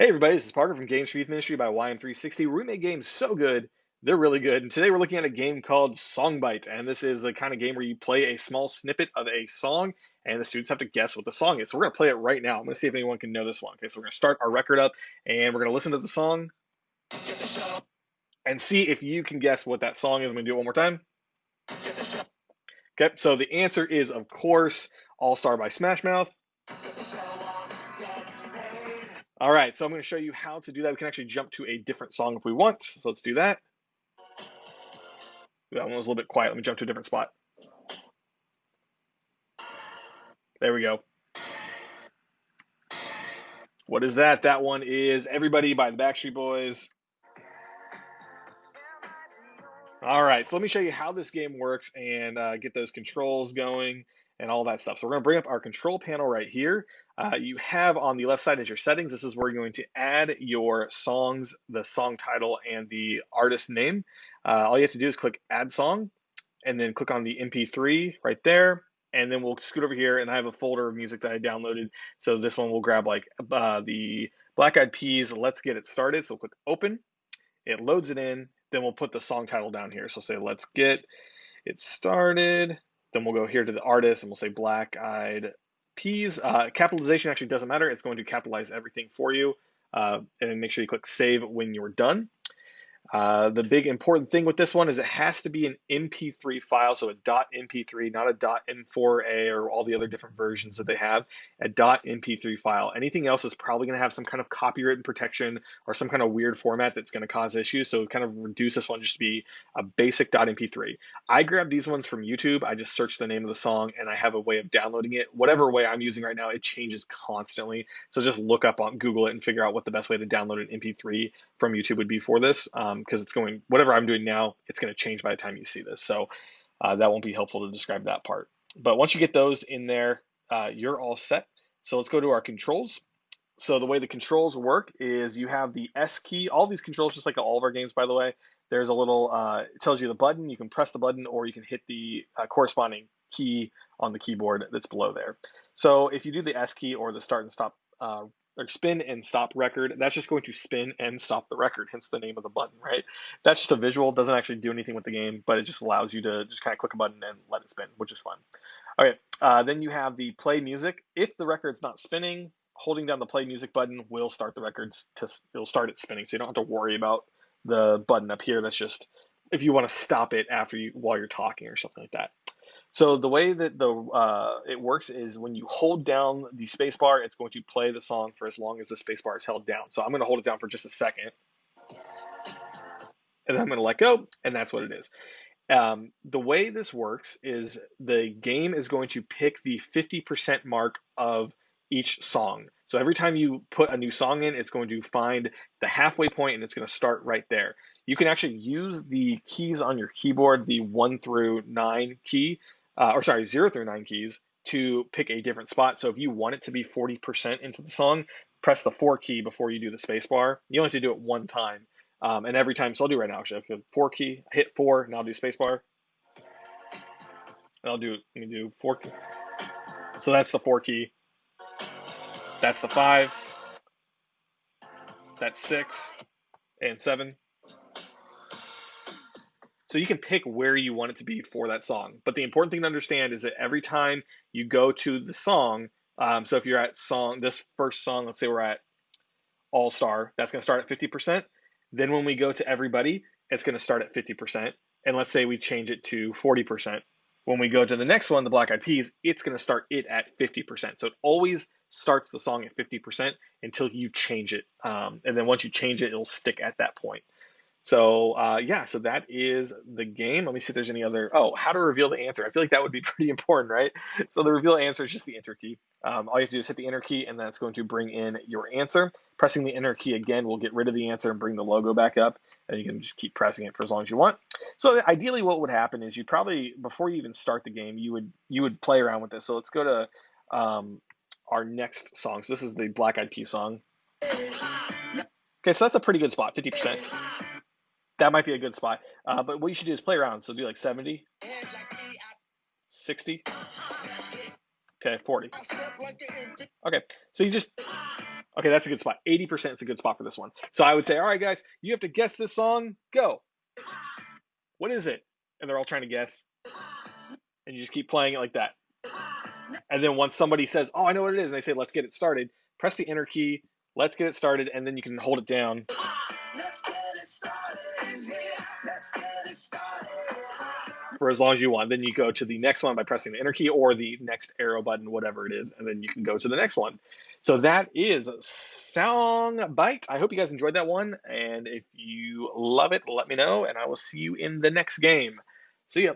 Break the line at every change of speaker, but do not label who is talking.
Hey everybody, this is Parker from Games for Youth Ministry by YM360, where we make games so good, they're really good. And today we're looking at a game called Songbite, and this is the kind of game where you play a small snippet of a song, and the students have to guess what the song is. So we're going to play it right now. I'm going to see if anyone can know this one. Okay, so we're going to start our record up, and we're going to listen to the song and see if you can guess what that song is. I'm going to do it one more time. Okay, so the answer is, of course, All Star by Smash Mouth. All right, so I'm going to show you how to do that. We can actually jump to a different song if we want. So let's do that. That one was a little bit quiet. Let me jump to a different spot. There we go. What is that? That one is Everybody by the Backstreet Boys. All right, so let me show you how this game works and get those controls going and all that stuff. So we're going to bring up our control panel right here. You have on the left side is your settings. This is where you're going to add your songs, the song title, and the artist name. All you have to do is click Add Song, and then click on the MP3 right there. And then we'll scoot over here, and I have a folder of music that I downloaded. So this one will grab like the Black Eyed Peas, Let's Get It Started. So click Open. It loads it in. Then we'll put the song title down here. So say Let's Get It Started. Then we'll go here to the artist, and we'll say Black Eyed Peas. Capitalization actually doesn't matter. It's going to capitalize everything for you. And make sure you click Save when you're done. The big important thing with this one is it has to be an MP3 file, so a .mp3, not a .m4a or all the other different versions that they have, a .mp3 file. Anything else is probably going to have some kind of copyright protection or some kind of weird format that's going to cause issues, so kind of reduce this one just to be a basic .mp3. I grabbed these ones from YouTube. I just searched the name of the song, and I have a way of downloading it. Whatever way I'm using right now, it changes constantly, so just look up on Google it and figure out what the best way to download an MP3 from YouTube would be for this. Because it's going, whatever I'm doing now, it's going to change by the time you see this. So that won't be helpful to describe that part. But once you get those in there, you're all set. So let's go to our controls. So the way the controls work is you have the S key. All these controls, just like all of our games, by the way, there's a little, it tells you the button. You can press the button, or you can hit the corresponding key on the keyboard that's below there. So if you do the S key or the start and stop or spin and stop record, that's just going to spin and stop the record, hence the name of the button, right? That's just a visual, doesn't actually do anything with the game, but it just allows you to just kind of click a button and let it spin, which is fun. Okay, then you have the play music. If the record's not spinning, holding down the play music button will start the records it'll start it spinning, so you don't have to worry about the button up here. That's just if you want to stop it while you're talking or something like that. So the way that it works is when you hold down the spacebar, it's going to play the song for as long as the spacebar is held down. So I'm going to hold it down for just a second, and then I'm going to let go, and that's what it is. The way this works is the game is going to pick the 50% mark of each song. So every time you put a new song in, it's going to find the halfway point, and it's going to start right there. You can actually use the keys on your keyboard, the 1 through 9 key, 0 through 9 keys, to pick a different spot. So if you want it to be 40% into the song, press the 4 key before you do the space bar. You only have to do it one time. And every time, so I'll do it right now actually. I'll 4 key, hit 4, and I'll do space bar. And let me do 4 key. So that's the 4 key. That's the 5. That's 6 and 7. So you can pick where you want it to be for that song. But the important thing to understand is that every time you go to the song, so if you're at this first song, let's say we're at All Star, that's going to start at 50%. Then when we go to Everybody, it's going to start at 50%. And let's say we change it to 40%. When we go to the next one, the Black Eyed Peas, it's going to start it at 50%. So it always starts the song at 50% until you change it. And then once you change it, it'll stick at that point. So yeah, so that is the game. Let me see if there's any other. Oh, how to reveal the answer. I feel like that would be pretty important, right? So the reveal answer is just the enter key. All you have to do is hit the enter key, and that's going to bring in your answer. Pressing the enter key again will get rid of the answer and bring the logo back up, and you can just keep pressing it for as long as you want. So ideally, what would happen is you probably, before you even start the game, you would play around with this. So let's go to our next song. So this is the Black Eyed Peas song. Okay, so that's a pretty good spot, 50%. That might be a good spot. But what you should do is play around. So do like 70, 60, okay, 40. Okay, so Okay, that's a good spot. 80% is a good spot for this one. So I would say, all right, guys, you have to guess this song. Go. What is it? And they're all trying to guess. And you just keep playing it like that. And then once somebody says, oh, I know what it is, and they say, let's get it started, press the enter key, let's get it started, and then you can hold it down. For as long as you want. Then you go to the next one by pressing the enter key or the next arrow button, whatever it is, and then you can go to the next one. So that is Song Bite. I hope you guys enjoyed that one, and if you love it, let me know, and I will see you in the next game. See ya.